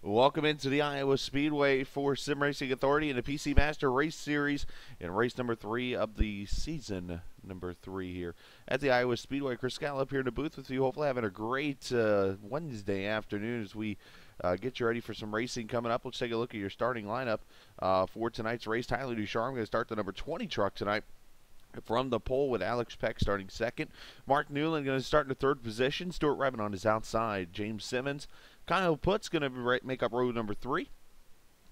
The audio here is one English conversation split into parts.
Welcome into the Iowa Speedway for Sim Racing Authority in the PC Master Race Series in race number 3 of the season, number 3 here at the Iowa Speedway. Chris Gallup here in the booth with you, hopefully having a great Wednesday afternoon as we get you ready for some racing coming up. Let's take a look at your starting lineup for tonight's race. Tyler Ducharme going to start the number 20 truck tonight. From the pole with Alex Peck starting second. Mark Newland going to start in the third position. Stuart Redmond on his outside. James Simmons. Kyle Putt's going to make up row number 3.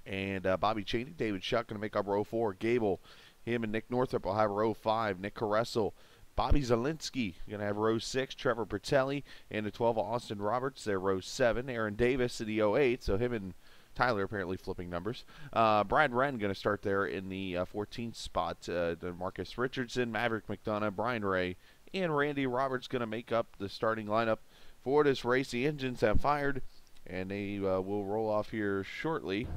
And Bobby Cheney, David Shuck going to make up row 4. Gable, him and Nick Northrup will have row 5. Nick Caressel. Bobby Zielinski going to have row 6. Trevor Bertelli and the 12 Austin Roberts. They're row 7. Aaron Davis in the 08. So him and Tyler apparently flipping numbers. Brad Wren going to start there in the 14th spot. Marcus Richardson, Maverick McDonough, Brian Ray, and Randy Roberts going to make up the starting lineup for this race. The engines have fired, and they will roll off here shortly.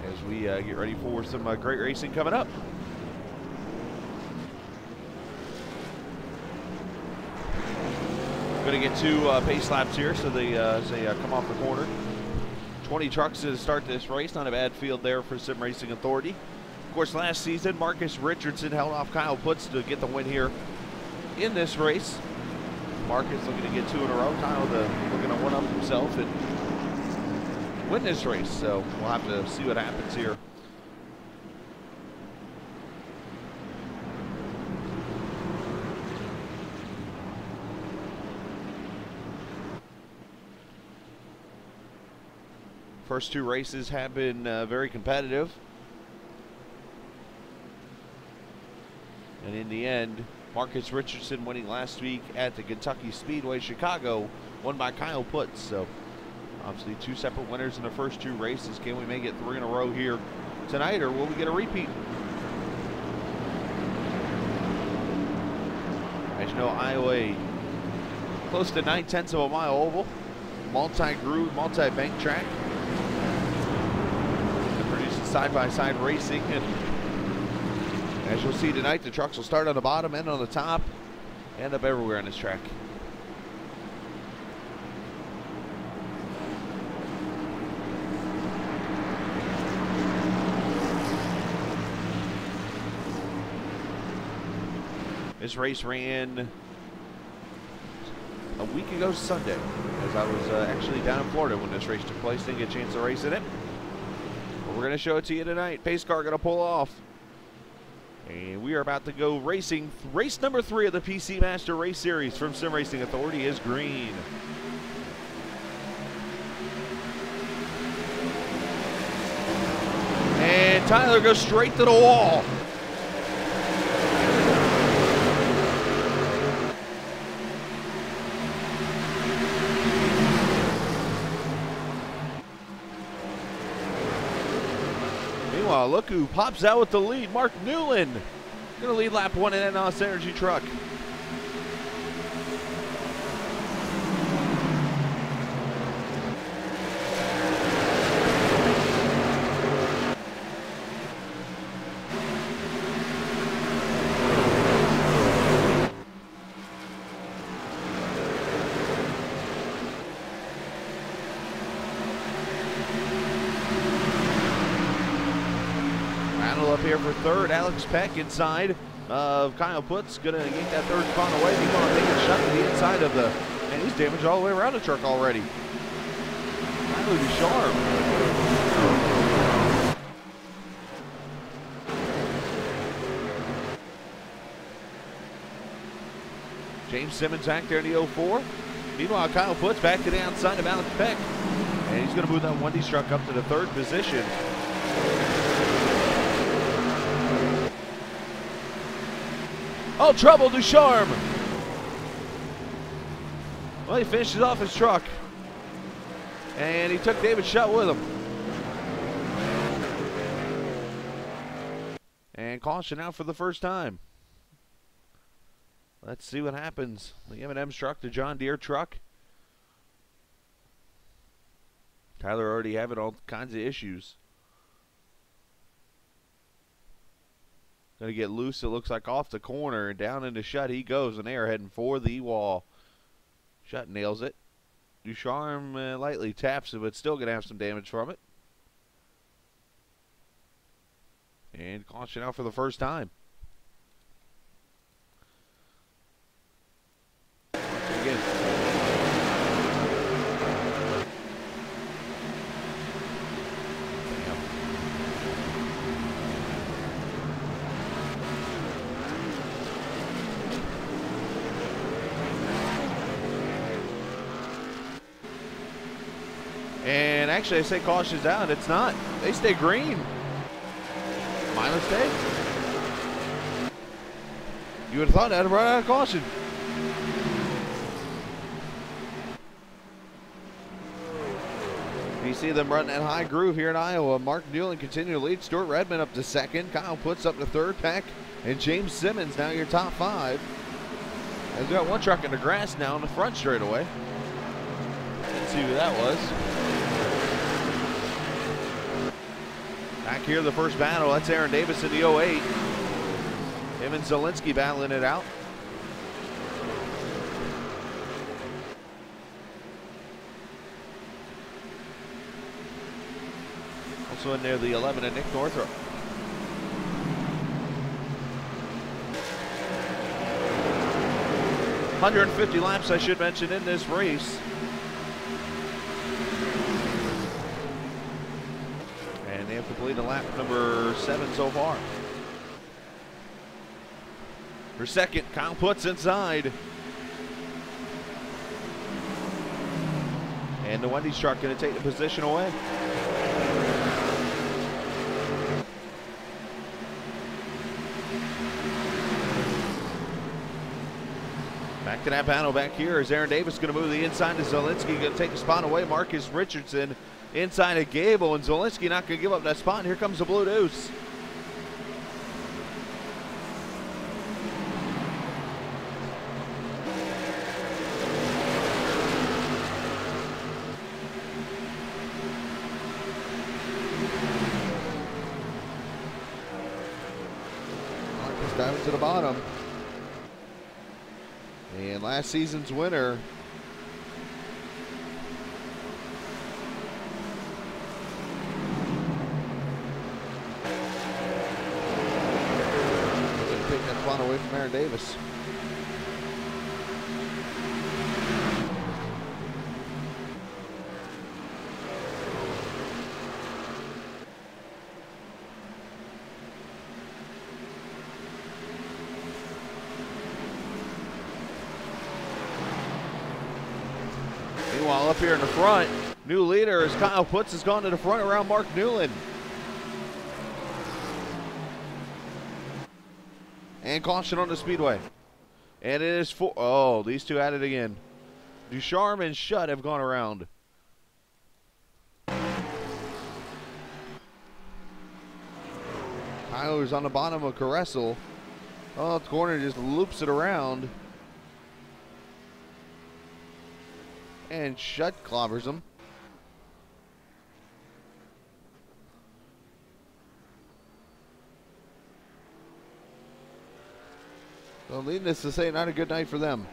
As we get ready for some great racing coming up. Going to get 2 pace laps here, so they come off the corner. 20 trucks to start this race. Not a bad field there for Sim Racing Authority. Of course, last season, Marcus Richardson held off Kyle Putz to get the win here in this race. Marcus looking to get 2 in a row. Kyle looking to one-up himself and win this race. So we'll have to see what happens here. First 2 races have been very competitive. And in the end, Marcus Richardson winning last week at the Kentucky Speedway Chicago, won by Kyle Putz. So obviously 2 separate winners in the first 2 races. Can we make it 3 in a row here tonight, or will we get a repeat? As you know, Iowa, close to 9/10 of a mile oval, multi-groove, multi-bank track. Side-by-side racing, and as you'll see tonight, the trucks will start on the bottom, end on the top, end up everywhere on this track. This race ran a week ago Sunday, as I was actually down in Florida when this race took place. Didn't get a chance to race in it. We're going to show it to you tonight. Pace car going to pull off. And we are about to go racing. Race number 3 of the PC Master Race Series from Sim Racing Authority is green. And Tyler goes straight to the wall. Meanwhile, look who pops out with the lead. Mark Newland going to lead lap 1 in that NOS Energy truck. Up here for third, Alex Peck inside of Kyle Putz, gonna yank that third spot away. He's gonna take a shot to the inside of the, and he's damaged all the way around the truck already. Tyler Ducharme. James Simmons back there in the 04. Meanwhile, Kyle Putz back to the outside of Alex Peck, and he's gonna move that Wendy's truck up to the 3rd position. Oh, trouble, Ducharme. Well, he finishes off his truck. And he took David Shutt with him. And caution out for the first time. Let's see what happens. The M&M's truck, the John Deere truck. Tyler already having all kinds of issues. Going to get loose, it looks like, off the corner, and down into Shutt he goes, and they are heading for the wall. Shutt nails it. Ducharme lightly taps it, but still going to have some damage from it. And caution out for the first time. Again. And actually, I say caution's out. It's not. They stay green. My mistake. You would have thought that right out of caution. You see them running that high groove here in Iowa. Mark Newland continue to lead. Stuart Redmond up to second. Kyle Puts up to third. Peck and James Simmons now your top five. They've got one truck in the grass now in the front straightaway. Let's see who that was. Back here, the first battle. That's Aaron Davis in the 08. Him and Zielinski battling it out. Also in there, the 11 and Nick Northrup. $150 laps, I should mention, in this race. And they have completed lap number 7 so far. For second, Kyle Puts inside. And the Wendy's truck going to take the position away. Back to that battle back here is Aaron Davis going to move the inside to Zielinski. Going to take a spot away. Marcus Richardson inside of Gable, and Zielinski not going to give up that spot. And here comes the Blue Deuce. Marcus diving to the bottom. And last season's winner, going to take that spot away from Aaron Davis. Meanwhile, up here in the front, new leader as Kyle Puts has gone to the front around Mark Newland. And caution on the speedway. And it is for, oh, these two at it again. Ducharme and Shutt have gone around. Kyler's on the bottom of Caressel. Oh, the corner just loops it around. And Shutt clobbers him. So needless to say, not a good night for them.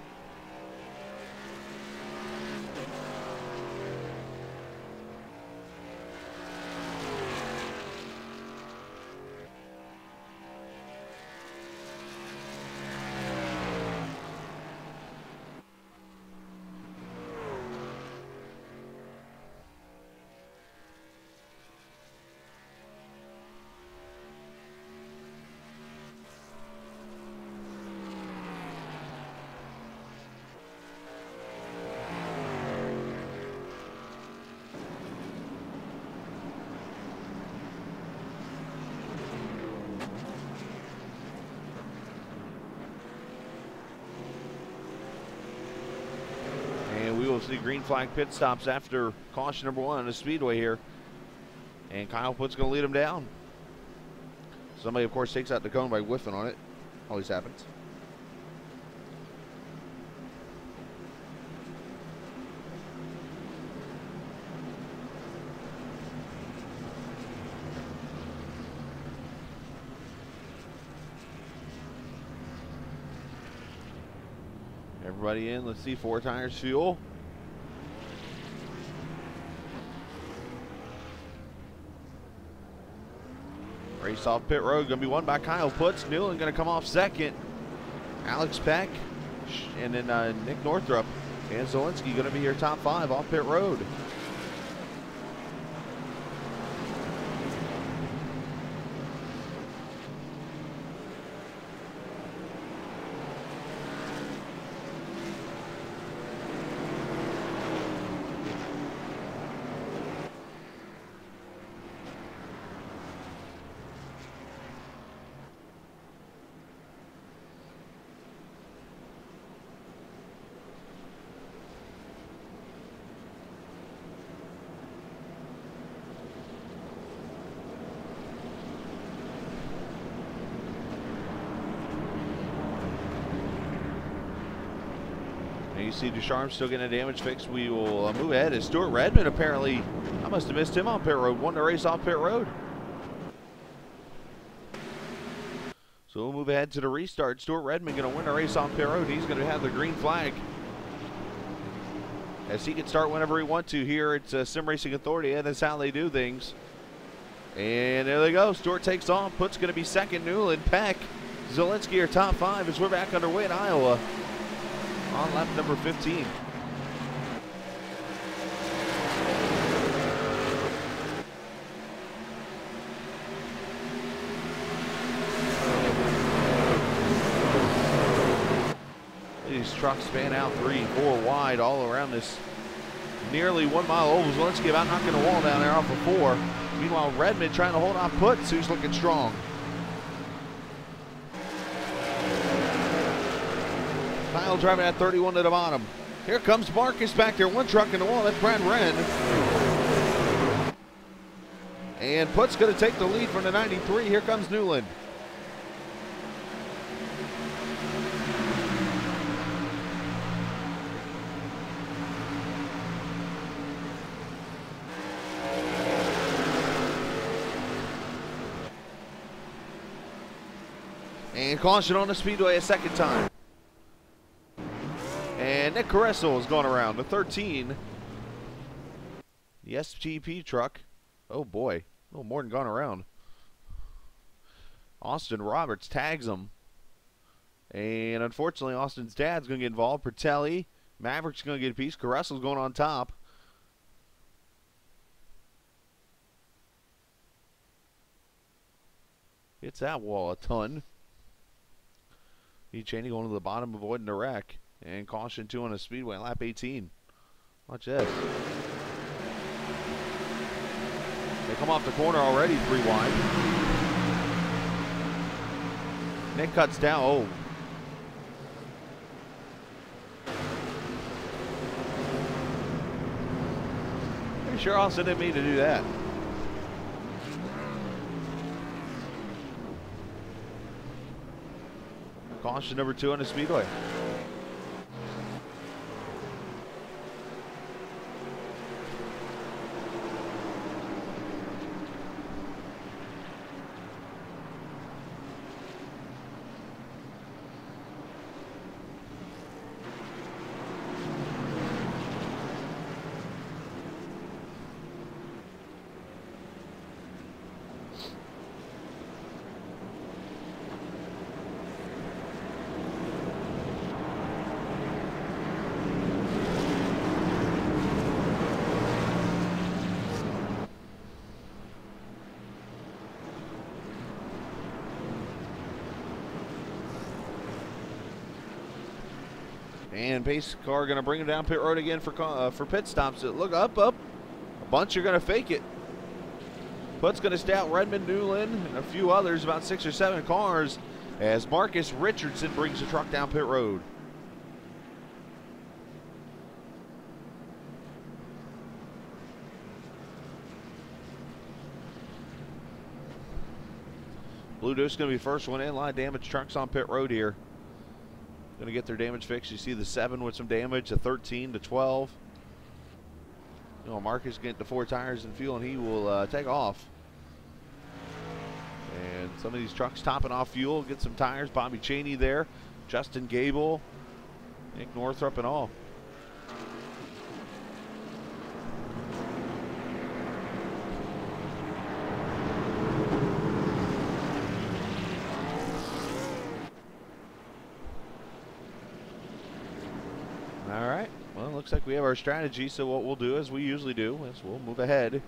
We will see green flag pit stops after caution number 1 on the speedway here. And Kyle Puts going to lead him down. Somebody, of course, takes out the cone by whiffing on it. Always happens. Everybody in. Let's see. 4 tires, fuel. Race off pit road. Going to be won by Kyle Putz. Newland going to come off second. Alex Peck. And then Nick Northrup and Zielinski going to be your top 5 off pit road. You see Ducharme still getting a damage fix. We will move ahead as Stuart Redmond apparently, I must have missed him on pit road, won the race off pit road. So we'll move ahead to the restart. Stuart Redmond going to win the race off pit road. He's going to have the green flag, as he can start whenever he wants to here at Sim Racing Authority, and that's how they do things. And there they go. Stuart takes off. Put's going to be second. Newland, Peck, Zielinski are top 5 as we're back underway in Iowa on lap number 15. These trucks span out 3, 4 wide all around this nearly 1 mile oval. Zielinski about knocking the wall down there off of 4. Meanwhile, Redmond trying to hold off Putz, who's looking strong. Kyle driving at 31 to the bottom. Here comes Marcus back there, 1 truck in the wall. That's Brad Wren. And Putz going to take the lead from the 93. Here comes Newland. And caution on the speedway a second time. And Nick Caressel is going around the 13. The SGP truck. Oh boy, a little more than gone around. Austin Roberts tags him. And unfortunately, Austin's dad's going to get involved. Pertelli. Maverick's going to get a piece. Caressel's going on top. Hits that wall a ton. Cheney going to the bottom, avoiding the wreck. And caution 2 on the speedway, lap 18. Watch this. They come off the corner already 3 wide. Nick cuts down. Oh. Pretty sure Austin didn't mean to do that. Caution number 2 on the speedway. And pace car going to bring him down pit road again for pit stops. Look up. A bunch are going to fake it. Put's going to stay out Redmond, Newland, and a few others, about 6 or 7 cars, as Marcus Richardson brings the truck down pit road. Blue Deuce going to be first one in. A lot of damaged trucks on pit road here. Going to get their damage fixed. You see the 7 with some damage, the 13 to 12. You know, Marcus getting the 4 tires and fuel, and he will take off. And some of these trucks topping off fuel, get some tires. Bobby Cheney there, Justin Gable, Nick Northrup and all. All right. Well, it looks like we have our strategy, so what we'll do, as we usually do, is we'll move ahead.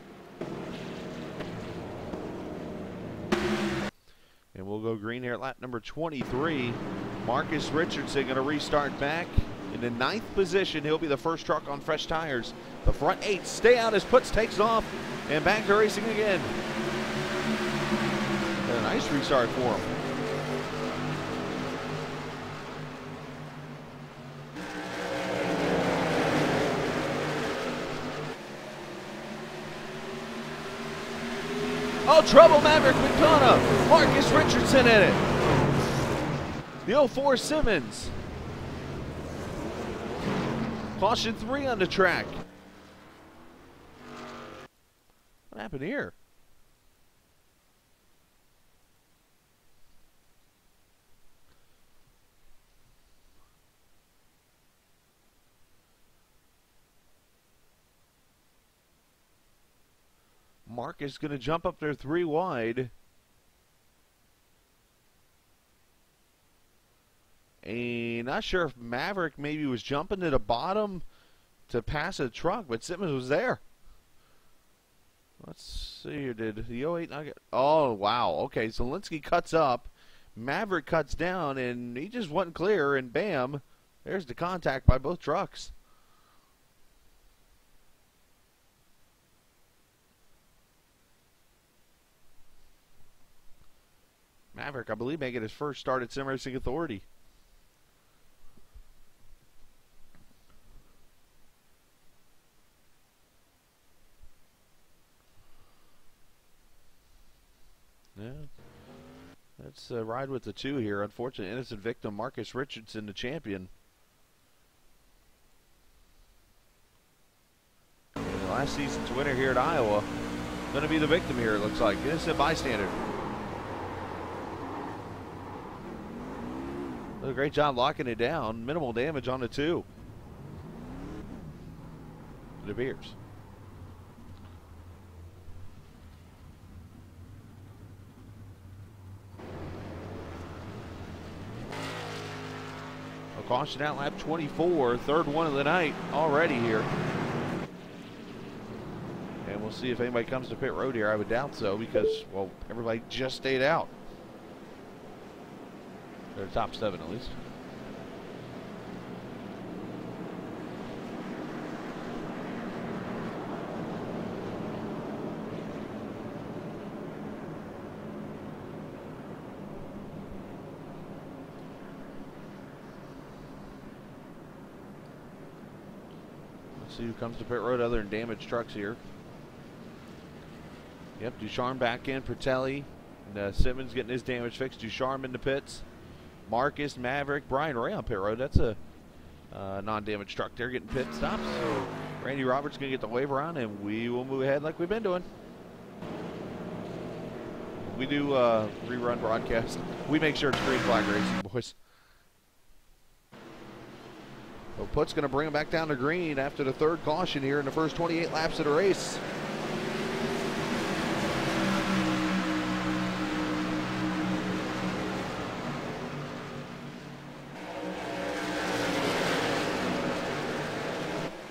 And we'll go green here at lap number 23. Marcus Richardson going to restart back in the 9th position. He'll be the first truck on fresh tires. The front 8 stay out as Putz takes off and back to racing again. And a nice restart for him. Oh, trouble, Maverick McDonough. Marcus Richardson in it. The 04 Simmons. Caution 3 on the track. What happened here? Marcus going to jump up there 3 wide. And not sure if Maverick maybe was jumping to the bottom to pass a truck, but Simmons was there. Let's see here. Did the 08 not get... Oh, wow. Okay, so Linsky cuts up. Maverick cuts down, and he just wasn't clear, and bam, there's the contact by both trucks. Maverick, I believe, making his first start at Sim Racing Authority. Yeah, let's ride with the 2 here. Unfortunate innocent victim, Marcus Richardson, the champion. And last season's winner here at Iowa. Going to be the victim here, it looks like. Innocent bystander. Did a great job locking it down. Minimal damage on the 2. It appears. A caution out lap 24. 3rd one of the night already here. And we'll see if anybody comes to pit road here. I would doubt so because, well, everybody just stayed out. They're top 7 at least. Let's see who comes to pit road other than damaged trucks here. Yep, Ducharme back in, Pertelli, and Simmons getting his damage fixed. Ducharme in the pits. Marcus, Maverick, Brian Ray on pit road. That's a non-damaged truck there getting pit stops. So Randy Roberts going to get the waiver on, and we will move ahead like we've been doing. We do rerun broadcast. We make sure it's green flag racing, boys. So Putt's going to bring him back down to green after the 3rd caution here in the first 28 laps of the race.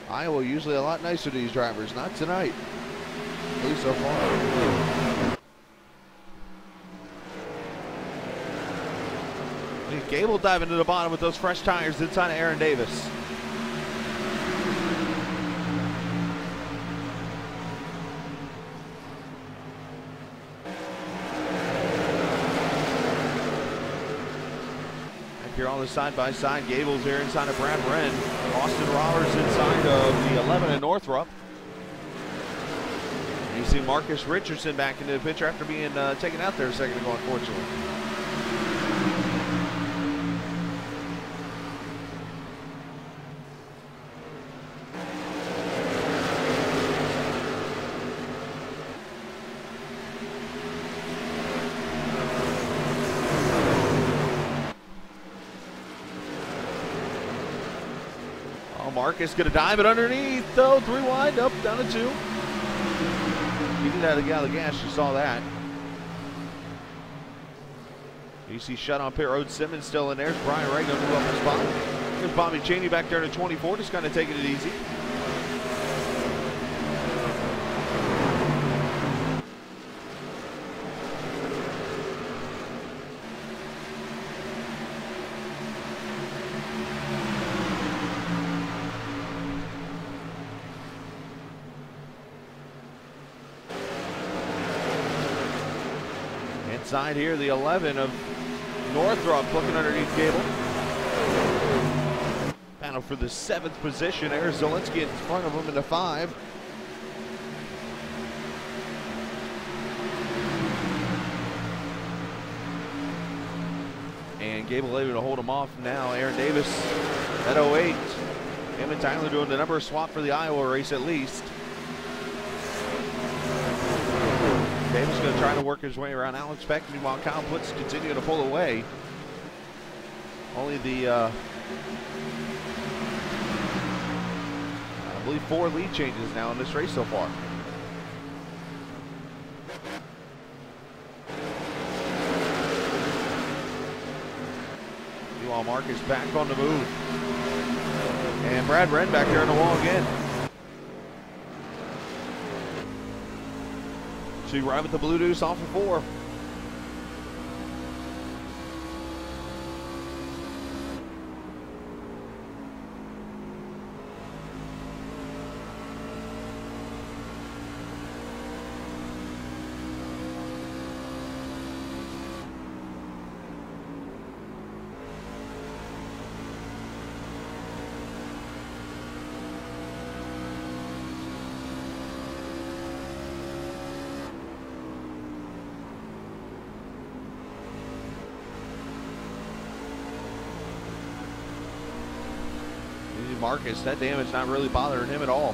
Iowa usually a lot nicer to these drivers, not tonight, at least so far. Gable diving to the bottom with those fresh tires inside of Aaron Davis. Here on the side-by-side, Gable's here inside of Brad Wren. Austin Roberts inside of the 11 in Northrop. And you see Marcus Richardson back into the picture after being taken out there a second ago, unfortunately. Marcus gonna dive it underneath, though. 3 wide, up, down to 2. He did that out of the gas, you saw that. You see shut on pit road. Simmons still in there. There's Brian Ray gonna move up the spot. There's Bobby Cheney back there to 24, just kind of taking it easy. Inside here, the 11 of Northrop looking underneath Gable. Battle for the 7th position. There's Zielinski in front of him in the 5. And Gable able to hold him off now. Aaron Davis at 08. Him and Tyler doing the number swap for the Iowa race at least. Davis going to try to work his way around Alex Peck. Meanwhile, Kyle Putz continuing to pull away. Only the, I believe, 4 lead changes now in this race so far. Meanwhile, Marcus back on the move. And Brad Wren back there on the wall again. So you ride with the Blue Deuce off of 4. Marcus, that damage not really bothering him at all.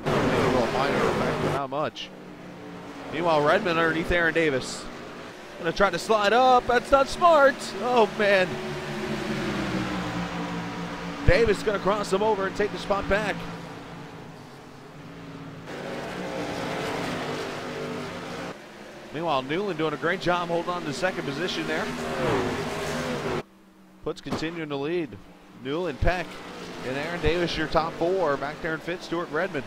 Maybe a little minor effect, but not much. Meanwhile, Redmond underneath Aaron Davis. Gonna try to slide up. That's not smart. Oh, man. Davis gonna cross him over and take the spot back. Meanwhile, Newland doing a great job holding on to the 2nd position there. Putz continuing to lead. Newland, Peck, and Aaron Davis, your top 4. Back there in 5th, Stuart Redmond.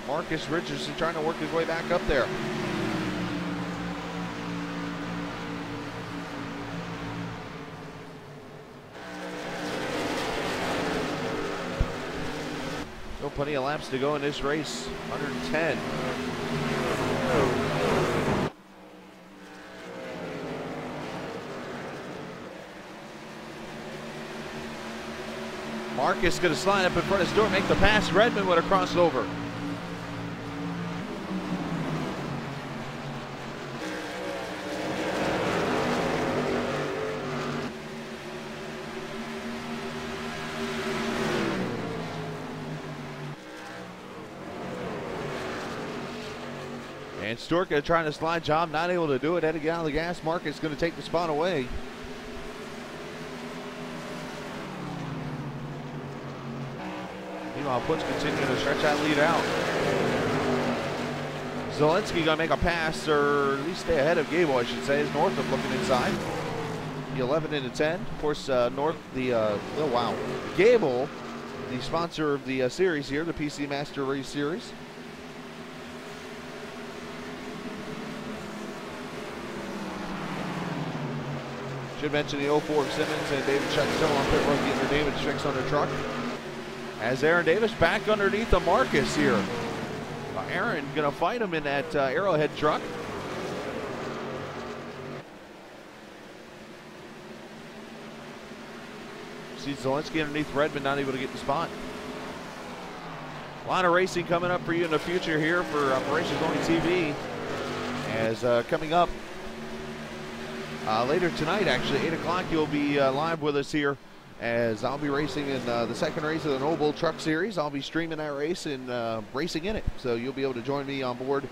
Marcus Richardson trying to work his way back up there. Still plenty of laps to go in this race. 110. Marcus going to slide up in front of Stewart, make the pass. Redmond would have crossed over. And Stewart going to try to slide job, not able to do it. Had to get out of the gas. Marcus going to take the spot away. Meanwhile, Putz continuing to stretch that lead out. Zielinski going to make a pass, or at least stay ahead of Gable, I should say, as Northrop looking inside. The 11 into 10. Of course, Gable, the sponsor of the series here, the PC Master Race Series. Should mention the 04 of Simmons and David Shutt still on pit road getting their damage fixed on their truck. As Aaron Davis back underneath the Marcus here. Aaron gonna fight him in that Arrowhead truck. See Zielinski underneath Redmond, not able to get the spot. A lot of racing coming up for you in the future here for Operations Only TV. As coming up later tonight, actually, 8 o'clock, you'll be live with us here as I'll be racing in the 2nd race of the Noble Truck Series. I'll be streaming that race and racing in it. So you'll be able to join me on board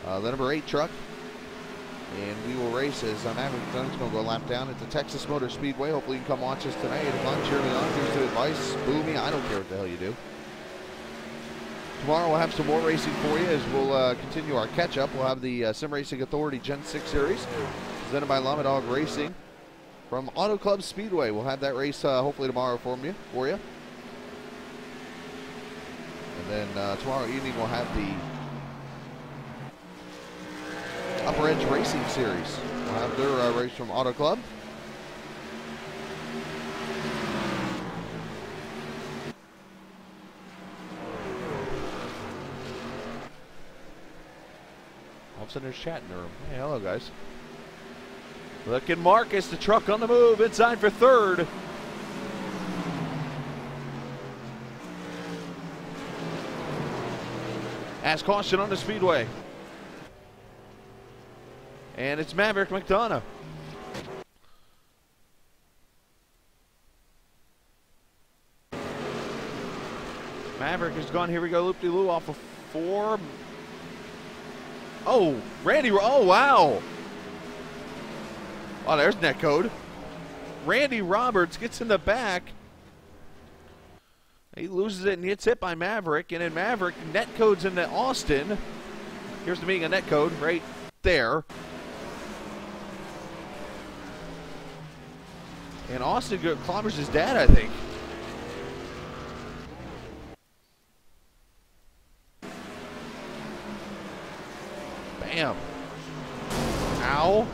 the number 8 truck And we will race as Maverick McDonough's going to go a lap down at the Texas Motor Speedway. Hopefully you can come watch us tonight. 8 o'clock, cheer me on, give us some advice, boo me, I don't care what the hell you do. Tomorrow we'll have some more racing for you as we'll continue our catch-up. We'll have the Sim Racing Authority Gen 6 Series presented by Llama Dog Racing from Auto Club Speedway. We'll have that race hopefully tomorrow for you. And then tomorrow evening we'll have the Upper Edge Racing Series. We'll have their race from Auto Club. All of a sudden there's chat in the room. Hey, hello guys. Look at Marcus, the truck on the move, inside for third. As caution on the speedway. And it's Maverick McDonough. Maverick has gone, here we go, loop-de-loo off of 4. Oh, Randy, oh wow. Oh, there's net code. Randy Roberts gets in the back. He loses it and gets hit by Maverick. And then Maverick net codes into Austin. Here's the meaning of net code right there. And Austin clobbers his dad, I think. Bam. Ow.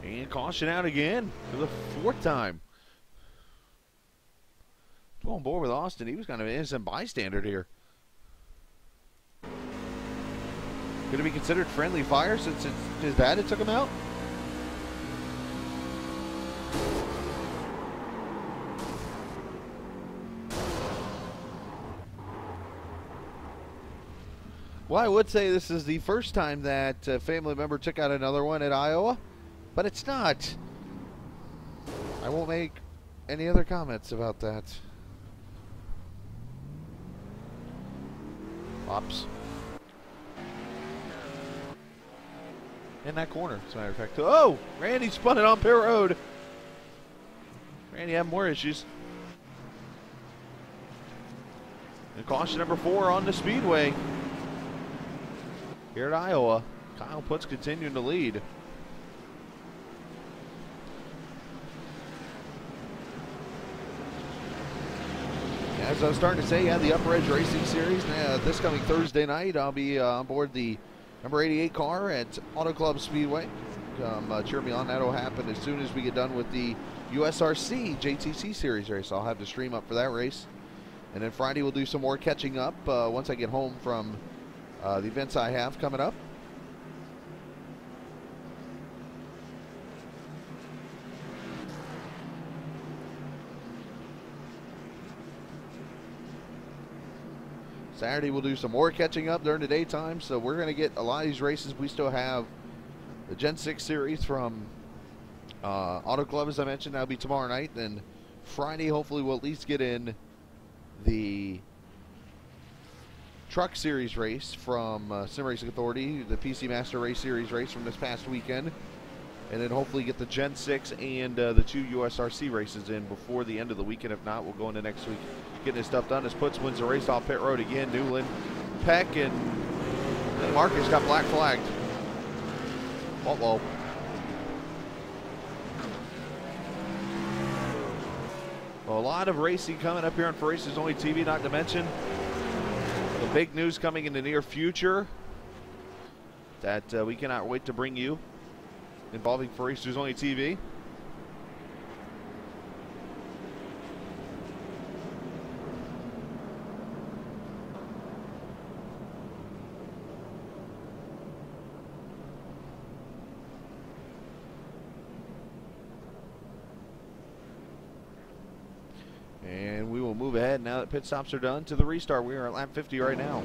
And caution out again for the 4th time. Go on board with Austin. He was kind of an innocent bystander here. Could it be considered friendly fire since it's his dad that took him out? Well, I would say this is the first time that a family member took out another one at Iowa, but it's not. I won't make any other comments about that. Ops. In that corner, as a matter of fact. Oh! Randy spun it on pit road. Randy had more issues. And caution number 4 on the speedway. Here at Iowa, Kyle Putz continuing to lead. As I was starting to say, yeah, the Upper Edge Racing Series. This coming Thursday night, I'll be on board the number 88 car at Auto Club Speedway. Cheer me on. That'll happen as soon as we get done with the USRC JTC Series race. I'll have the stream up for that race. And then Friday we'll do some more catching up once I get home from the events I have coming up. Saturday we'll do some more catching up during the daytime, so we're going to get a lot of these races. We still have the Gen 6 Series from Auto Club, as I mentioned. That'll be tomorrow night. Then Friday, hopefully, we'll at least get in the Truck Series race from Sim Racing Authority, the PC Master Race Series race from this past weekend, and then hopefully get the Gen 6 and the 2 USRC races in before the end of the weekend. If not, we'll go into next week getting this stuff done. As Putz wins the race off pit road again. Newland, Peck, and Marcus got black flagged. Uh-oh. Well, a lot of racing coming up here on For Racers Only TV, not to mention the big news coming in the near future that we cannot wait to bring you involving For Racers Only TV. And we will move ahead now that pit stops are done to the restart. We are at lap 50 right now.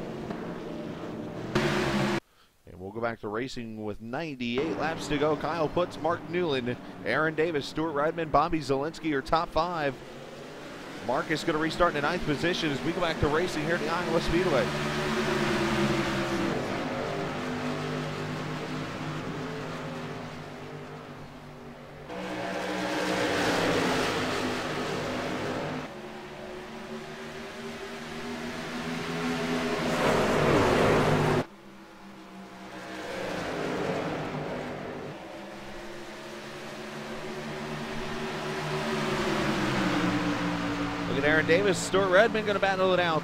And we'll go back to racing with 98 laps to go. Kyle Putz, Mark Newland, Aaron Davis, Stuart Reitman, Bobby Zielinski are top 5. Marcus going to restart in the 9th position as we go back to racing here at the Iowa Speedway. Aaron Davis, Stuart Redmond going to battle it out.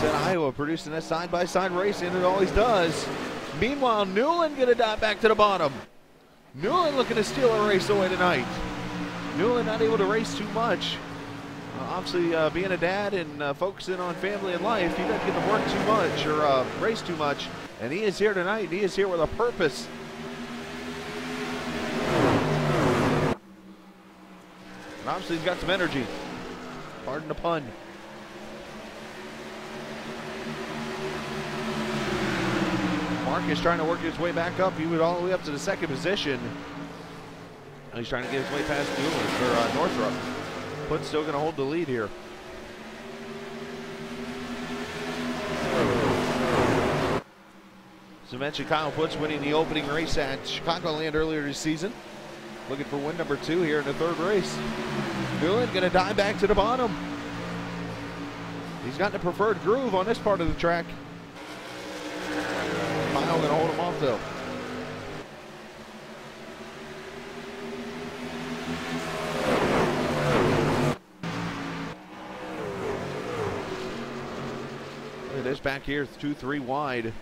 Iowa producing that side-by-side racing, it always does. Meanwhile, Newland going to dive back to the bottom. Newland looking to steal a race away tonight. Newland not able to race too much. Obviously, being a dad and focusing on family and life, he doesn't get to work too much or race too much. And he is here tonight. He is here with a purpose. And obviously, he's got some energy. Pardon the pun. Marcus trying to work his way back up. He was all the way up to the second position. And he's trying to get his way past Newland or Northrop. Putt's still going to hold the lead here. So mentioned Kyle Putt's winning the opening race at Chicagoland earlier this season. Looking for win number 2 here in the third race. Newland going to dive back to the bottom. He's got the preferred groove on this part of the track. Kyle going to hold him off though. Look at this back here, 2-3 wide.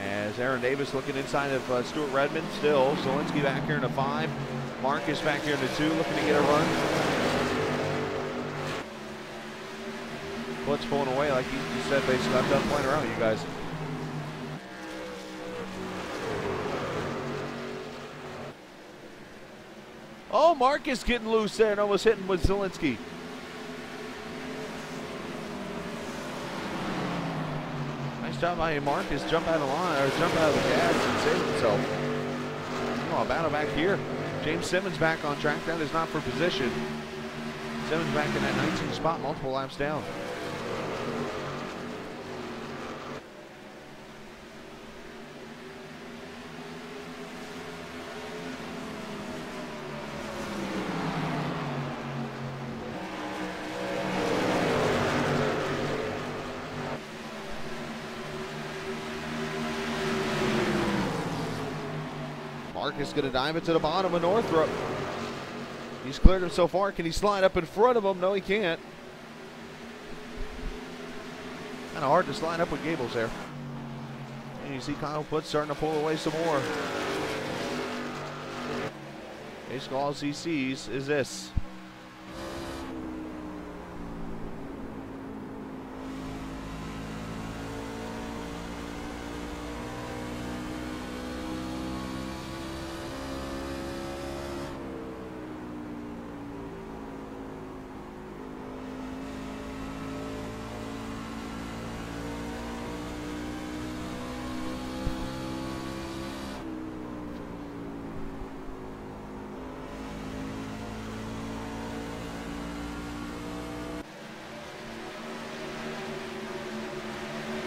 As Aaron Davis looking inside of Stuart Redmond still. Zielinski back here in a 5. Marcus back here in a 2, looking to get a run. Putt's pulling away like he just said, basically, I'm done playing around with you guys. Oh, Marcus getting loose there and almost hitting with Zielinski. Nice job by Marcus, jump out of line, or jump out of the gas and save himself. Oh, a battle back here. James Simmons back on track. That is not for position. Simmons back in that 19th spot, multiple laps down. Marcus going to dive into the bottom of Northrop. He's cleared him so far. Can he slide up in front of him? No, he can't. Kind of hard to slide up with Gables there. And you see Kyle Putt starting to pull away some more. Basically all he sees is this.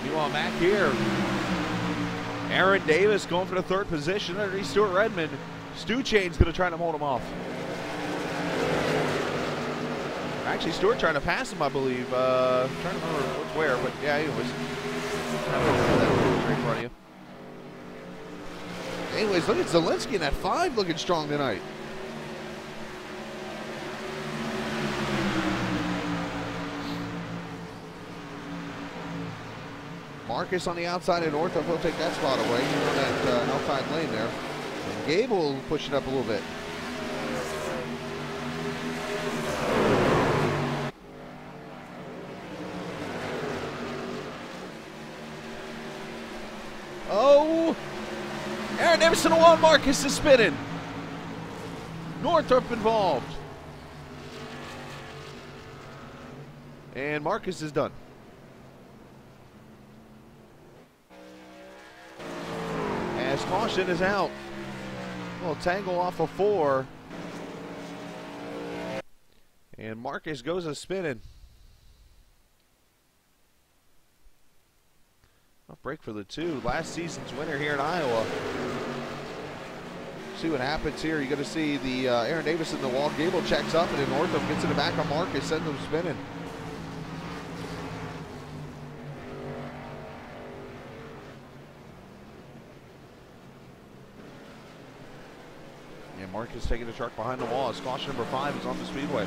Meanwhile, back here, Aaron Davis going for the third position underneath Stuart Redmond. Stu Chain's going to try to hold him off. Actually, Stuart trying to pass him, I believe. Trying to remember what's where, but yeah, he was. Right in front of you. Anyways, look at Zielinski in that 5 looking strong tonight. Marcus on the outside of Northrop will take that spot away. He's on that outside lane there. And Gable pushing up a little bit. Oh! Aaron Davis in the wall. Marcus is spinning. Northrop involved. And Marcus is done. As caution is out. Well, tangle off of 4. And Marcus goes a spinning. Off break for the 2. Last season's winner here in Iowa. See what happens here. You're going to see the Aaron Davis in the wall. Gable checks up, and then Northrop gets in the back on Marcus, sends him spinning. And Marcus taking the truck behind the wall as caution number 5 is on the speedway.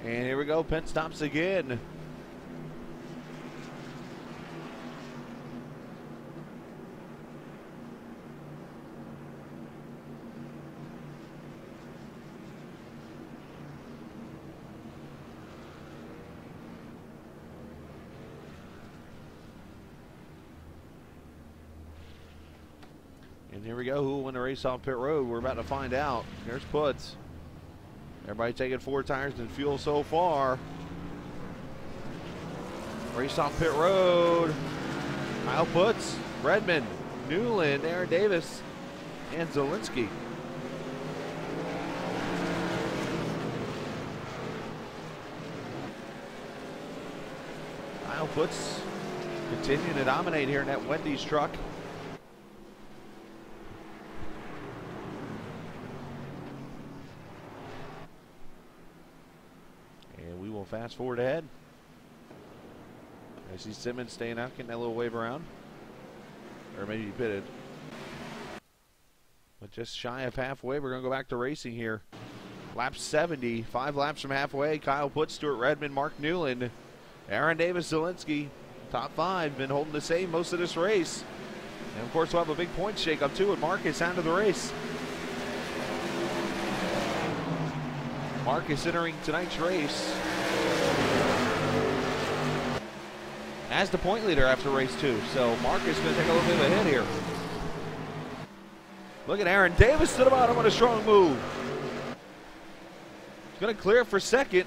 And here we go, pit stops again. And here we go, who will win the race off pit road? We're about to find out. Here's Putz. Everybody taking 4 tires and fuel so far. Race off pit road. Kyle Putz, Redmond, Newland, Aaron Davis, and Zielinski. Kyle Putz continuing to dominate here in that Wendy's truck. Fast forward ahead. I see Simmons staying out, getting that little wave around. Or maybe he pitted. But just shy of halfway, we're going to go back to racing here. Lap 70, 5 laps from halfway. Kyle Putz, Stuart Redmond, Mark Newland, Aaron Davis, Zielinski. Top 5, been holding the same most of this race. And of course, we'll have a big point shake-up too with Marcus out of the race. Marcus entering tonight's race as the point leader after race 2. So Marcus is going to take a little bit of a hit here. Look at Aaron Davis to the bottom on a strong move. He's going to clear for second.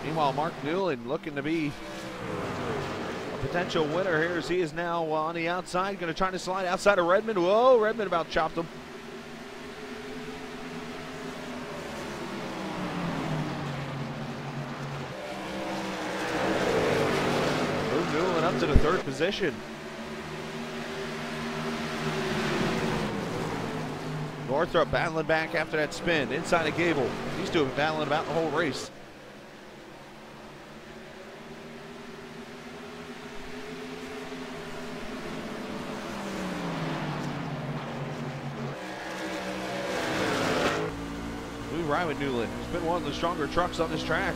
Meanwhile, Mark Newland looking to be a potential winner here as he is now on the outside, going to try to slide outside of Redmond. Whoa, Redmond about chopped him. Move Newland up to the 3rd position. Northrop battling back after that spin inside of Gable. These two have been battling about the whole race. Ride with Newland. It's been one of the stronger trucks on this track.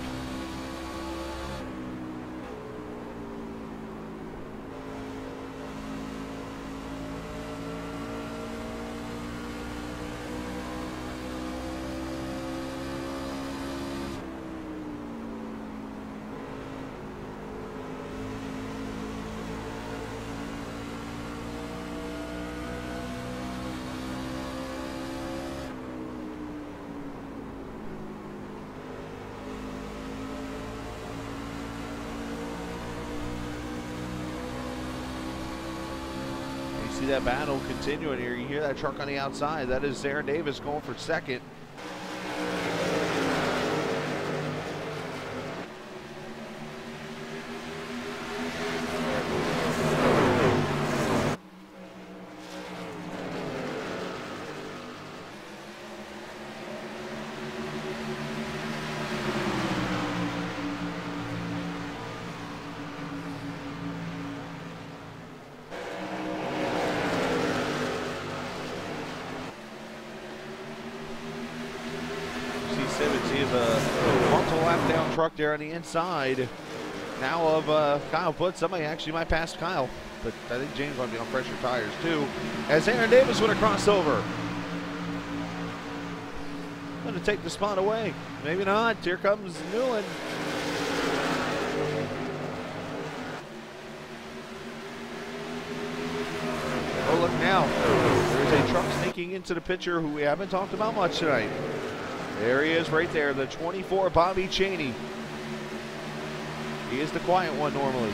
See that battle continuing here. You hear that truck on the outside. That is Aaron Davis going for second. Simmons. He is a multiple lap down truck there on the inside. Now of Kyle Put. Somebody actually might pass Kyle, but I think James might be on pressure tires too. As Aaron Davis with a crossover. Going to take the spot away. Maybe not. Here comes Newland. Oh, look now. There's a truck sneaking into the picture who we haven't talked about much tonight. There he is right there, the 24 Bobby Chaney. He is the quiet one normally.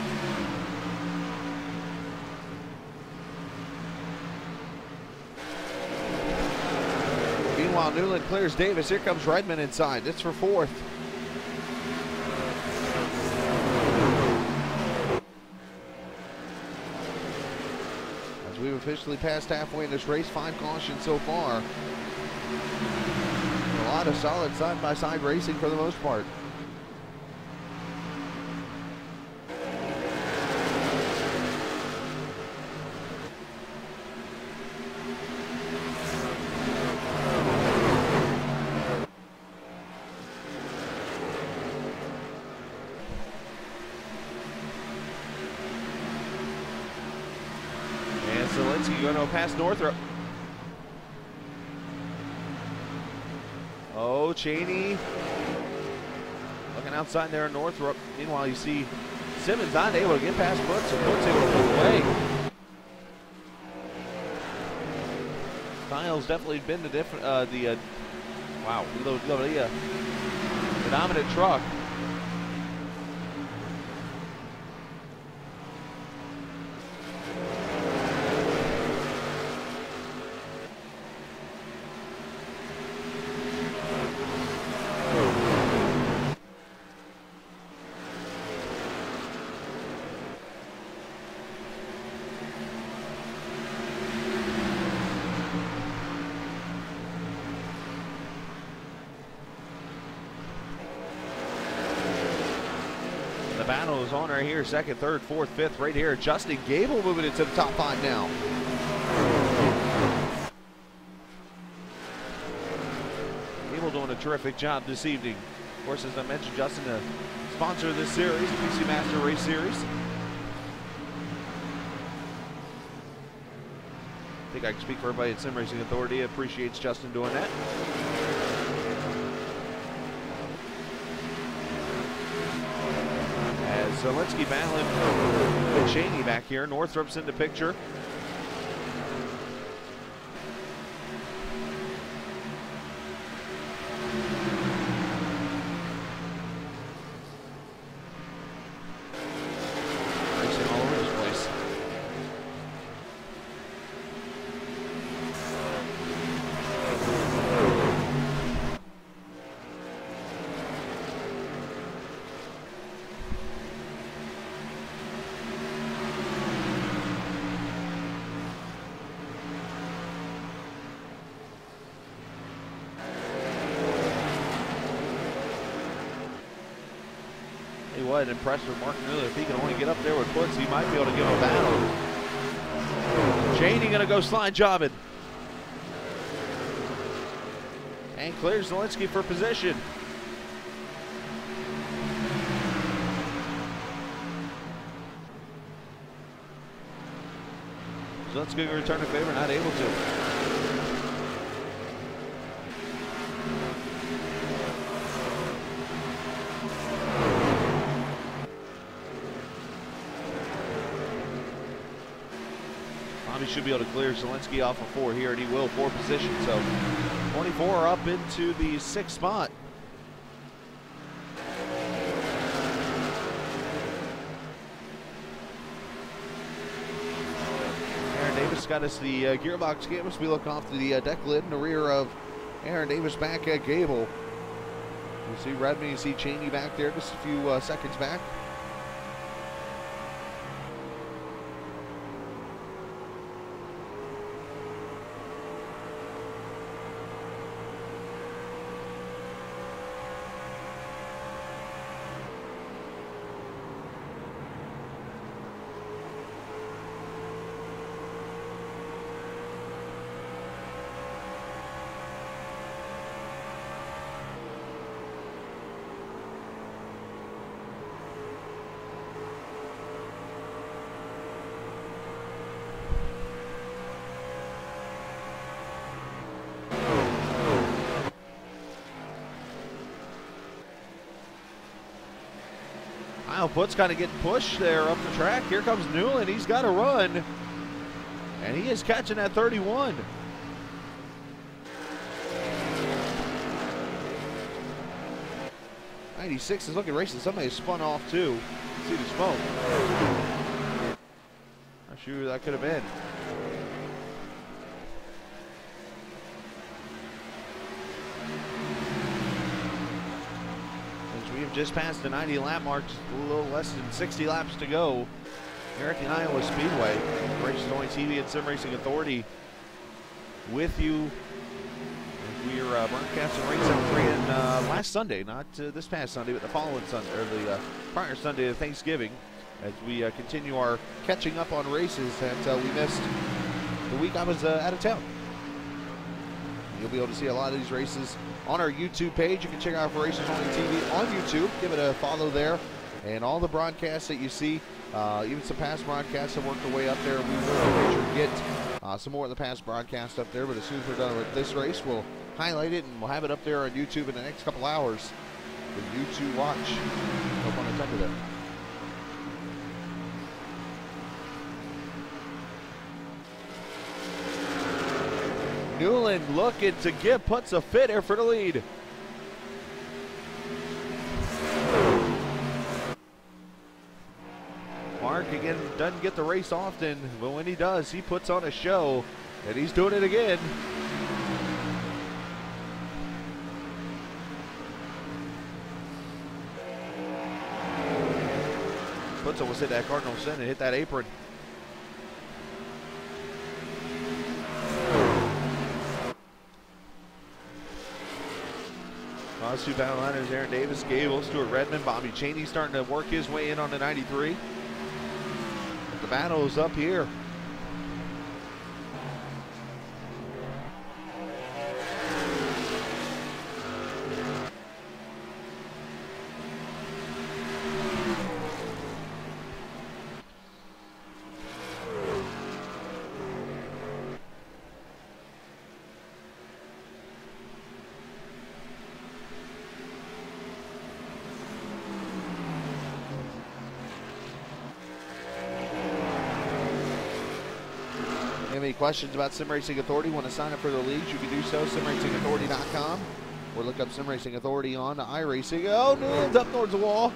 Meanwhile, Newland clears Davis. Here comes Redmond inside. It's for fourth. As we've officially passed halfway in this race, 5 cautions so far. A lot of solid side-by-side racing for the most part. Going to pass Northrop. Oh, Chaney looking outside there in Northrop. Meanwhile, you see Simmons not able to get past Brooks, so Brooks able to pull away. Kyle's definitely been the different, the dominant truck. Battle is on right here, second, third, fourth, fifth, right here. Justin Gable moving into the top 5 now. Gable doing a terrific job this evening. Of course, as I mentioned, Justin, the sponsor of this series, the PC Master Race Series. I think I can speak for everybody at Sim Racing Authority. Appreciates Justin doing that. Zielinski battling with Chaney back here. Northrop's in the picture. Racing all over this place. What impressed with Mark Miller. If he can only get up there with Putz, he might be able to give him a battle. Chaney gonna go slide jobbing. And clears Zielinski for position. Zielinski gonna return the favor, not able to. He should be able to clear Zielinski off of 4 here, and he will, 4 position. So 24 up into the 6th spot. Aaron Davis got us the gearbox canvas. We look off to the deck lid in the rear of Aaron Davis back at Gable. You see Redmond, you see Chaney back there just a few seconds back. Output's kind of getting pushed there up the track. Here comes Newland. He's got to run. And he is catching that 31. '96 is looking racing. Somebody spun off too. See the smoke. Not sure who that could have been. As we have just passed the 90 lap mark, just a little less than 60 laps to go here at the Iowa Speedway. Races Only TV and Sim Racing Authority with you. We are broadcasting race number 3 last Sunday, not this past Sunday, but the following Sunday, or the prior Sunday of Thanksgiving, as we continue our catching up on races that we missed the week I was out of town. You'll be able to see a lot of these races on our YouTube page. You can check out for Races Only TV on YouTube. Give it a follow there. And all the broadcasts that you see, even some past broadcasts have worked their way up there. We will make sure to get some more of the past broadcasts up there. But as soon as we're done with this race, we'll highlight it and we'll have it up there on YouTube in the next couple hours for you to watch. No pun intended there. Newland looking to give, puts a fit here for the lead. Mark again doesn't get the race often, but when he does, he puts on a show, and he's doing it again. Puts almost hit that cardinal sin and hit that apron. Those two battle liners, Aaron Davis, Gable, Stuart Redmond, Bobby Cheney starting to work his way in on the 93. But the battle is up here. Have any questions about Sim Racing Authority? Want to sign up for the leagues? You can do so, simracingauthority.com, or look up Sim Racing Authority on iRacing. Oh, Newland's up towards the wall.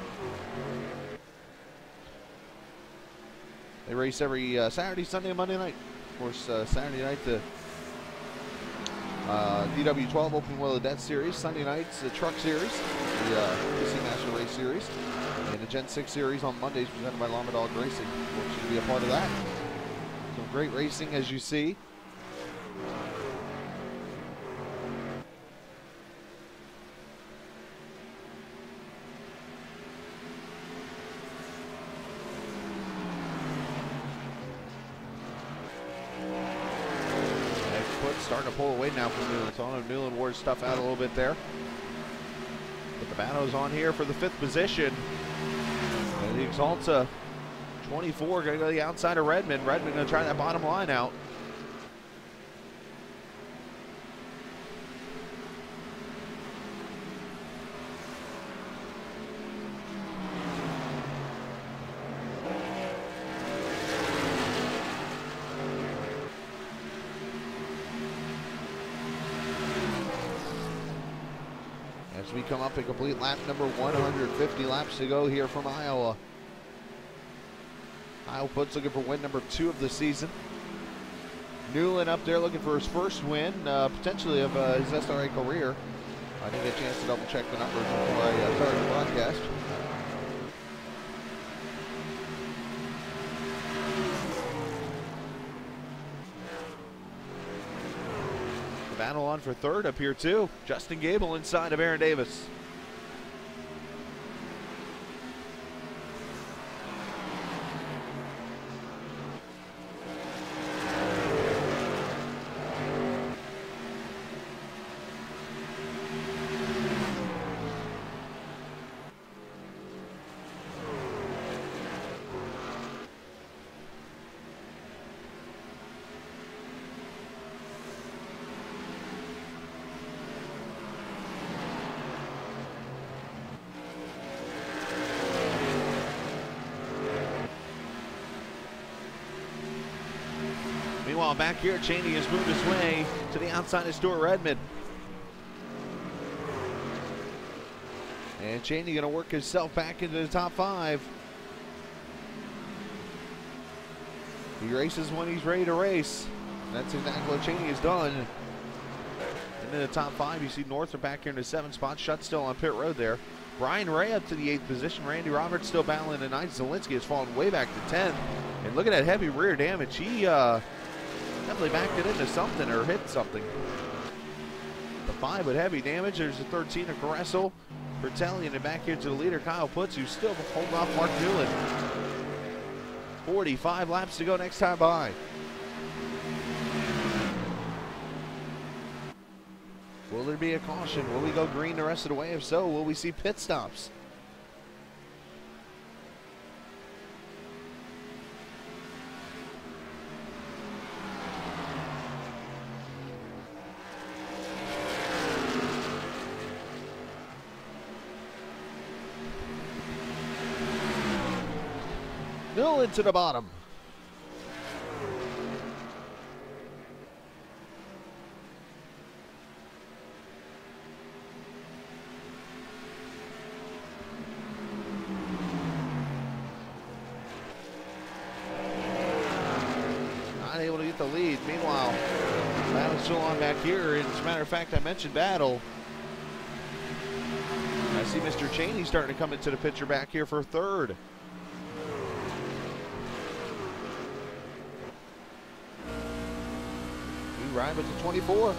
They race every Saturday, Sunday, and Monday night. Of course, Saturday night the DW12 Open Wheel of Death Series. Sunday nights the Truck Series, the PC Master Race Series, and the Gen 6 Series on Mondays presented by Llama Dog Racing. We'll should be a part of that. Some great racing, as you see. Starting to pull away now from Newland. So Newland wore his stuff out a little bit there. But the battle's on here for the 5th position. And the Exalta 24 going to go to the outside of Redmond. Redmond going to try that bottom line out. As we come up and complete lap number 150 laps to go here from Iowa. Iowa Puts looking for win number 2 of the season. Newland up there looking for his first win, potentially of his SRA career. I didn't get a chance to double check the numbers before I started the broadcast. The battle on for 3rd up here too. Justin Gable inside of Aaron Davis. on back here. Cheney has moved his way to the outside of Stuart Redmond. And Cheney going to work himself back into the top 5. He races when he's ready to race. That's exactly what Cheney has done. And in the top 5, you see Northrop back here in the 7th spot. Shutt still on pit road there. Brian Ray up to the 8th position. Randy Roberts still battling the 9th. Zielinski has fallen way back to 10th. And look at that heavy rear damage. He definitely backed it into something or hit something. The 5 with heavy damage. There's the 13 of Caressel. Bertelli and back here to the leader, Kyle Putz, who's still holding off Mark Newland. 45 laps to go next time by. Will there be a caution? Will we go green the rest of the way? If so, will we see pit stops? Newland to the bottom. Not able to get the lead. Meanwhile, battle's still on back here. As a matter of fact, I mentioned battle. I see Mr. Cheney starting to come into the picture back here for 3rd. Ride with the 24.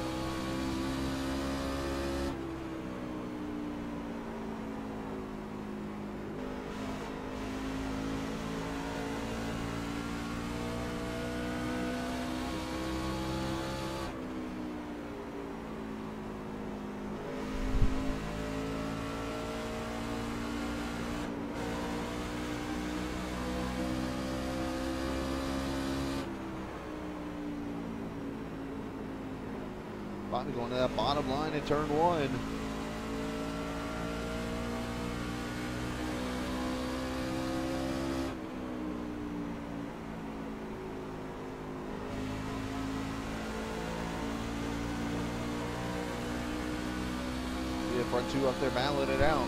Bobby going to that bottom line in turn 1. The front 2 up there battling it out.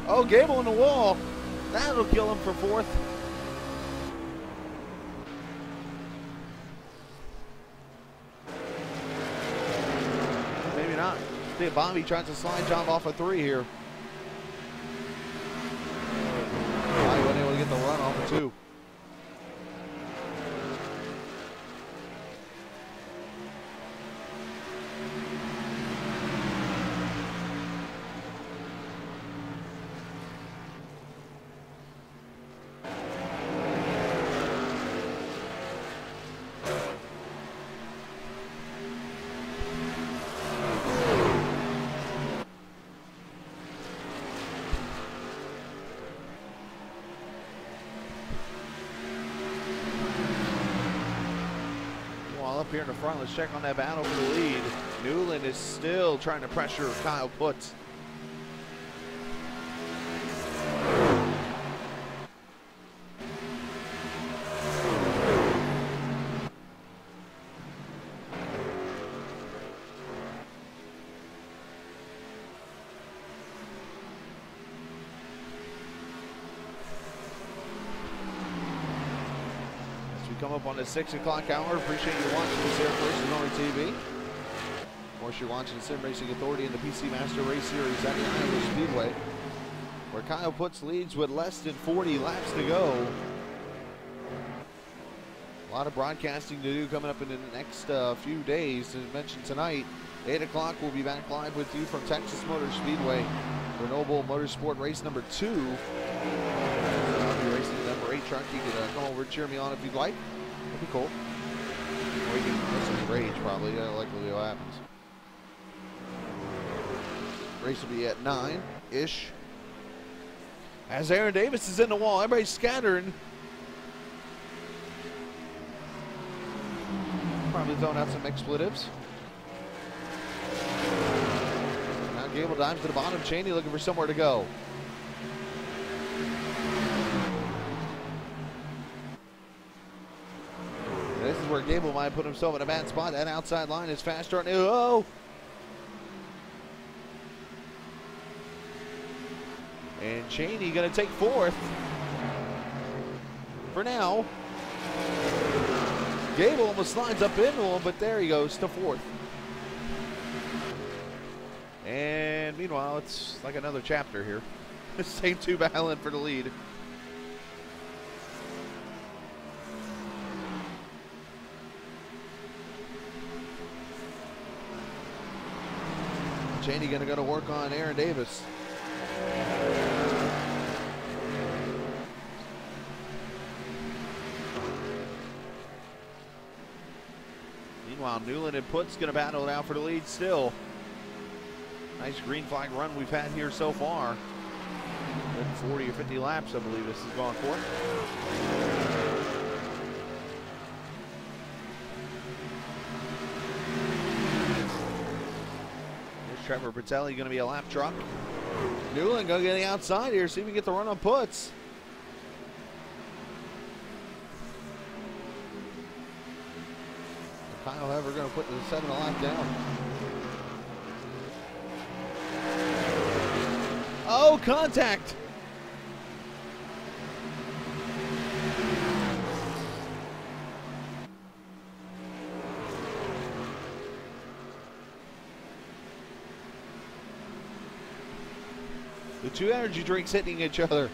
Oh, Gable in the wall. That'll kill him for 4th. Maybe not. I think Bobby tries to slide jump off a 3 here. Bobby wasn't able to get the run off a 2. Up here in the front, let's check on that battle for the lead. Newland is still trying to pressure Kyle Putz. Come up on the 6 o'clock hour. Appreciate you watching this here first and only TV. Of course, you're watching the Sim Racing Authority in the PC Master Race Series at the Iowa Speedway, where Kyle Putz leads with less than 40 laps to go. A lot of broadcasting to do coming up in the next few days. As mentioned tonight, 8 o'clock, we'll be back live with you from Texas Motor Speedway for Noble Motorsport race number 2. I'll be racing the number 8 truck. You can come over and cheer me on if you'd like. That'd be cool. Or you can listen to Rage probably. Yeah, likely what happens. Race will be at 9-ish. As Aaron Davis is in the wall, everybody's scattering. Probably throwing out some expletives. Now Gable dives to the bottom. Cheney looking for somewhere to go. This is where Gable might put himself in a bad spot. That outside line is fast starting. Oh! And Cheney going to take fourth. For now. Gable almost slides up into him, but there he goes to fourth. And meanwhile, it's like another chapter here. Same two battling for the lead. Cheney going to go to work on Aaron Davis. Meanwhile, Newland and Putt's going to battle it out for the lead still. Nice green flag run we've had here so far. Good 40 or 50 laps, I believe this has gone for. Trevor Bertelli going to be a lap truck. Newland going to get the outside here, see if we can get the run on Putz. Kyle Hever going to put the 7 lap down. Oh, contact! The two energy drinks hitting each other.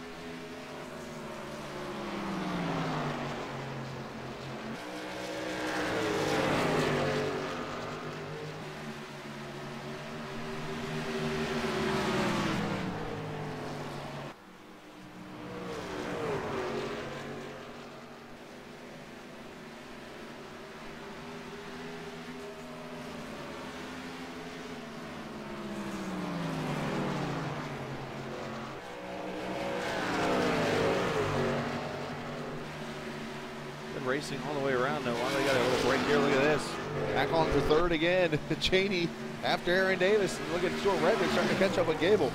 Racing all the way around now. Why they got a little break here? Look at this. Back on for third again. Cheney after Aaron Davis. Look at Stuart Reddick starting to catch up with Gable.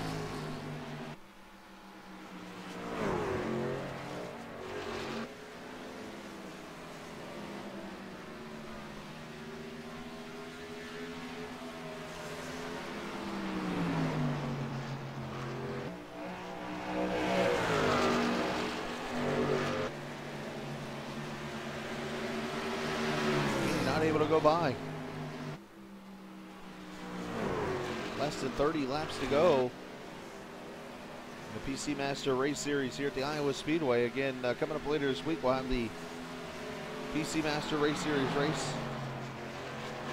Able to go by. Less than 30 laps to go. The PC Master Race Series here at the Iowa Speedway. Again, coming up later this week, we'll have the PC Master Race Series race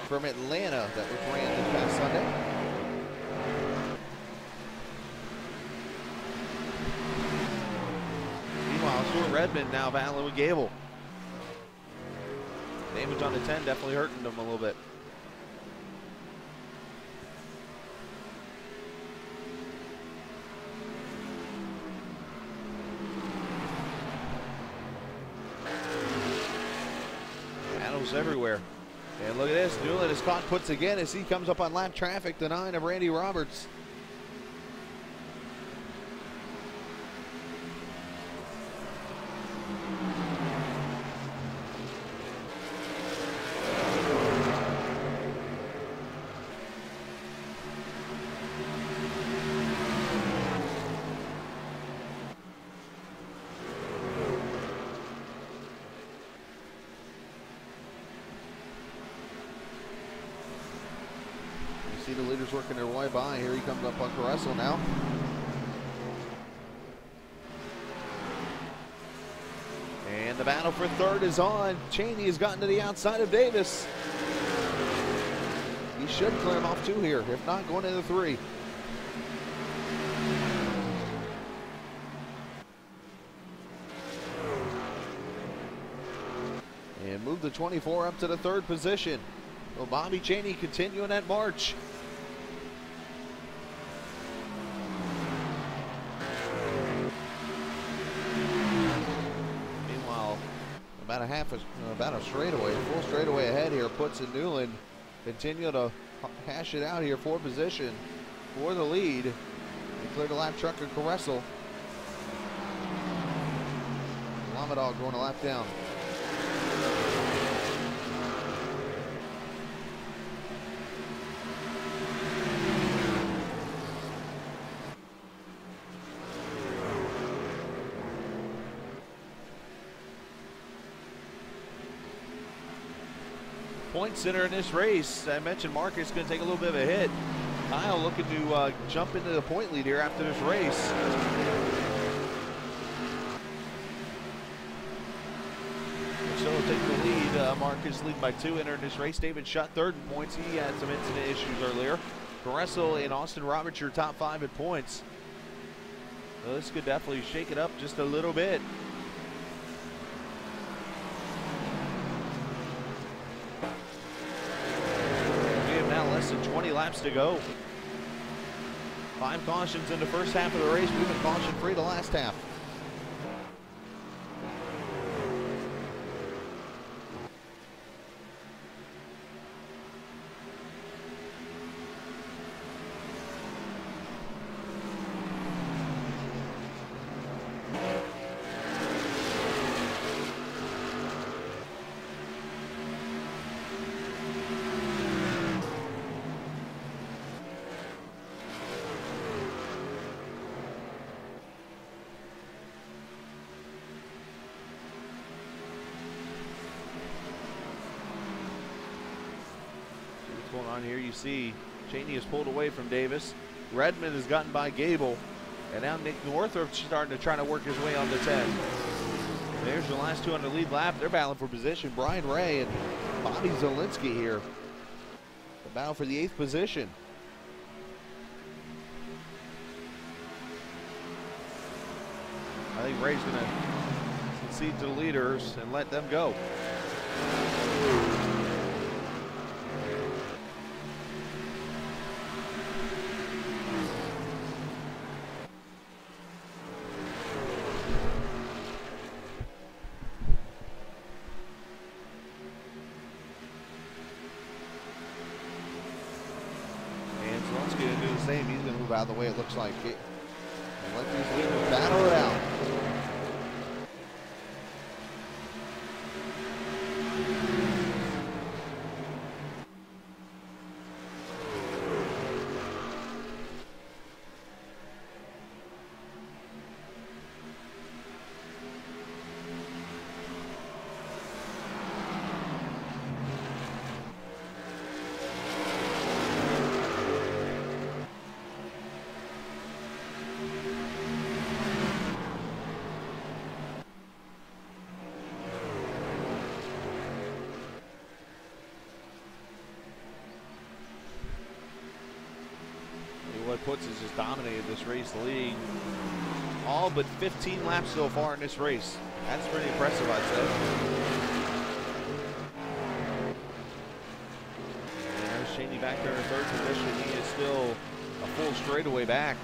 from Atlanta that was ran this past Sunday. Meanwhile, Stuart Redmond now battling with Gable. Damage on the 10 definitely hurting them a little bit. Battles everywhere. And look at this. Newland is caught Putz again as he comes up on lap traffic, the 9 of Randy Roberts. See the leaders working their way by. Here he comes up on Caressel now. And the battle for third is on. Cheney has gotten to the outside of Davis. He should clear him off 2 here, if not going into 3. And move the 24 up to the 3rd position. Well, Bobby Cheney continuing that march. about a straightaway, full straightaway ahead here. Puts in Newland continue to hash it out here for position, for the lead. They cleared the lap truck of Caressel. Lamadog going a lap down. Point center in this race. I mentioned Marcus going to take a little bit of a hit. Kyle looking to jump into the point lead here after this race. So take the lead. Marcus lead by 2 entering this race. David Shutt third in points. He had some incident issues earlier. Caressel and Austin Roberts your top 5 in points. So this could definitely shake it up just a little bit. Less than 20 laps to go. 5 cautions in the first half of the race. We've been caution free the last half. Going on here, you see Cheney has pulled away from Davis. Redmond has gotten by Gable, and now Nick Northrop's starting to try to work his way on the 10. There's the last 2 on the lead lap. They're battling for position. Brian Ray and Bobby Zielinski here. The battle for the 8th position. I think Ray's going to concede to the leaders and let them go. Going to do the same. He's going to move out of the way, it looks like. And let these leaders battle it out. Puts has just dominated this race, the lead. All but 15 laps so far in this race. That's pretty impressive, I'd say. And there's Cheney back there in 3rd position. He is still a full straightaway back.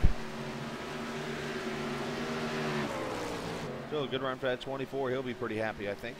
Still a good run for that 24. He'll be pretty happy, I think.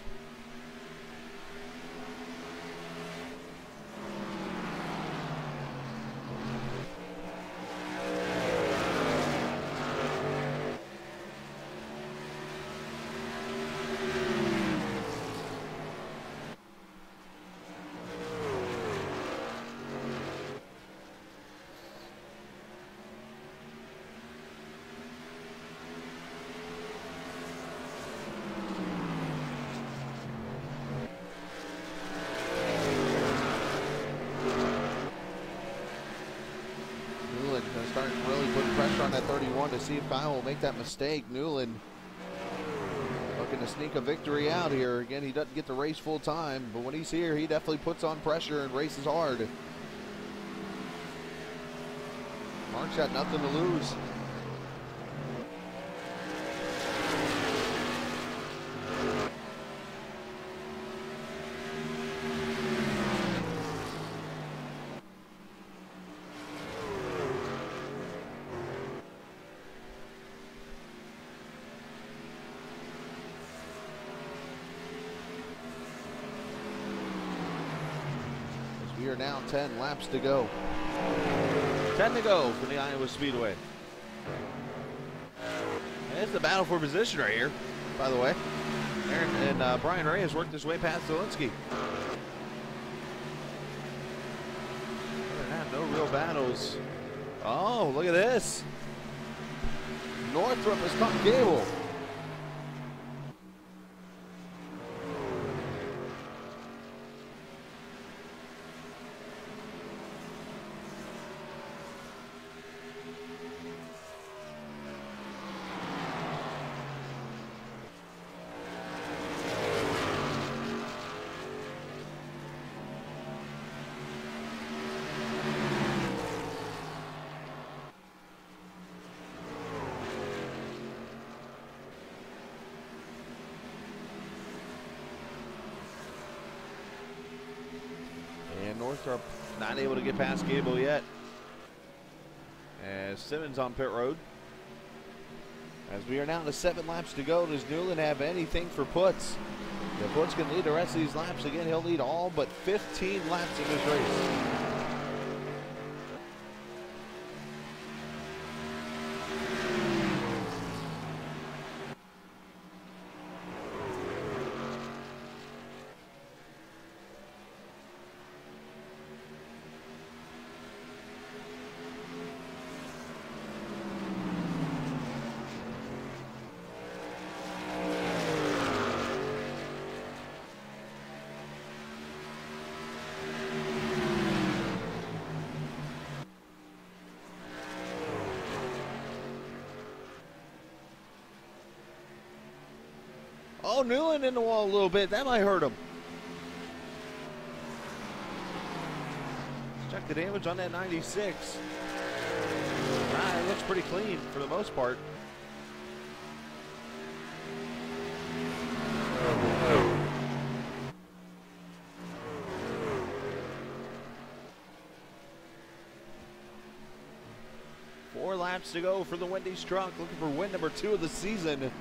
Starting to really put pressure on that 31 to see if Kyle will make that mistake. Newland looking to sneak a victory out here. Again, he doesn't get to race full time, but when he's here, he definitely puts on pressure and races hard. Mark's got nothing to lose. We are now 10 laps to go. 10 to go for the Iowa Speedway. And it's the battle for position right here, by the way. And Brian Ray has worked his way past Zielinski. No real battles. Oh, look at this. Northrop has caught Gable. Northrop not able to get past Gable yet. As Simmons on pit road. As we are now to 7 laps to go, does Newland have anything for Putz? If Putz can lead the rest of these laps, again, he'll lead all but 15 laps in this race. Oh, Newland in the wall a little bit. That might hurt him. Let's check the damage on that 96. It looks pretty clean for the most part. Four laps to go for the Wendy's truck, looking for win number 2 of the season.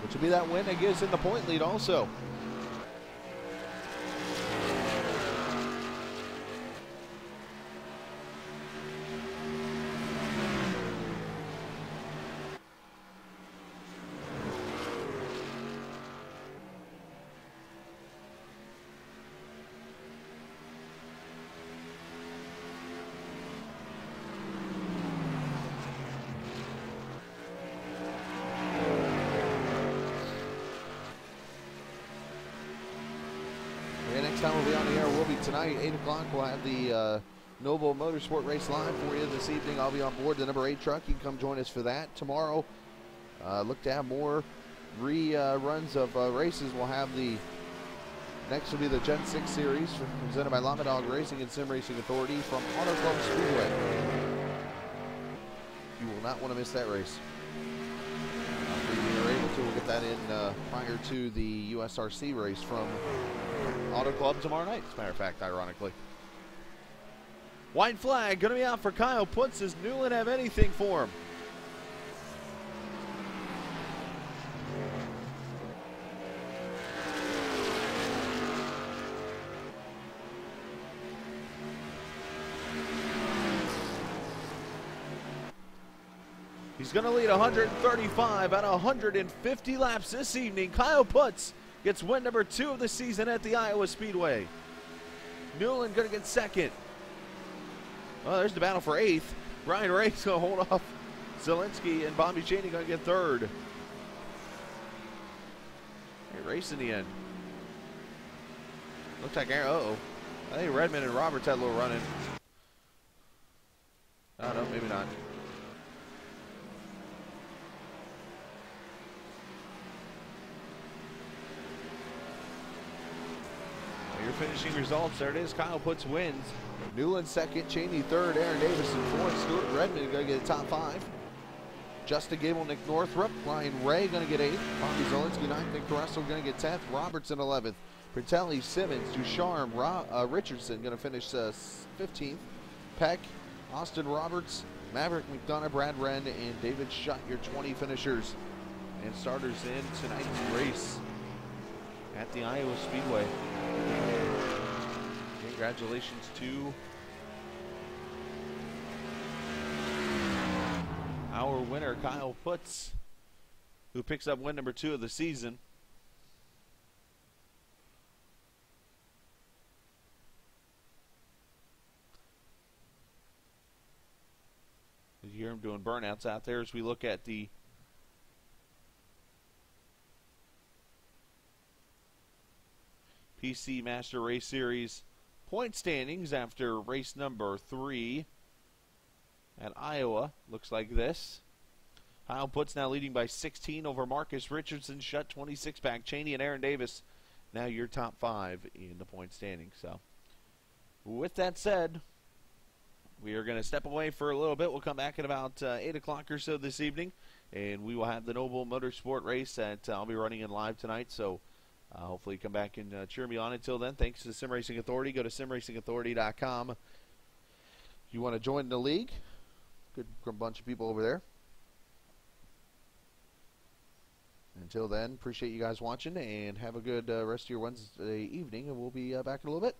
Which will be that win that gives him the point lead also. Next time we'll be on the air will be tonight, 8 o'clock. We'll have the Noble Motorsport race live for you this evening. I'll be on board the number 8 truck. You can come join us for that. Tomorrow, look to have more reruns of races. We'll have the next will be the Gen 6 series presented by Llama Dog Racing and Sim Racing Authority from Auto Club Speedway. You will not want to miss that race. If we are able to, we'll get that in prior to the USRC race from Auto Club tomorrow night, as a matter of fact, ironically. White flag going to be out for Kyle Putz. Does Newland have anything for him? He's going to lead 135 out of 150 laps this evening. Kyle Putz gets win number 2 of the season at the Iowa Speedway. Newland going to get second. Well, there's the battle for 8th. Brian Ray's going to hold off Zielinski, and Bobby Cheney going to get 3rd. Great race in the end. Looks like Aaron, I think Redmond and Roberts had a little run-in. I don't know, maybe not. Your finishing results, there it is. Kyle Putz wins. Newland second, Cheney third, Aaron Davison fourth, Stuart Redmond going to get a top 5. Justin Gable, Nick Northrup, Ryan Ray going to get 8th, Bobby Zielinski 9th, Nick Carresso going to get 10th, Robertson 11th, Pratelli, Simmons, Ducharme, Richardson going to finish 15th, Peck, Austin Roberts, Maverick McDonough, Brad Wren, and David Shutt, your 20 finishers and starters in tonight's race at the Iowa Speedway. Congratulations to our winner, Kyle Putz, who picks up win number 2 of the season. You hear him doing burnouts out there as we look at the PC Master Race Series point standings after race number 3 at Iowa. Looks like this. Kyle Putz now leading by 16 over Marcus Richardson, Shutt 26-pack, Cheney and Aaron Davis. Now your top 5 in the point standings. So, with that said, we are going to step away for a little bit. We'll come back at about 8 o'clock or so this evening, and we will have the Noble Motorsport race that I'll be running in live tonight. So, hopefully come back and cheer me on. Until then, thanks to the Sim Racing Authority. Go to simracingauthority.com. If you want to join the league, good bunch of people over there. Until then, appreciate you guys watching, and have a good rest of your Wednesday evening, and we'll be back in a little bit.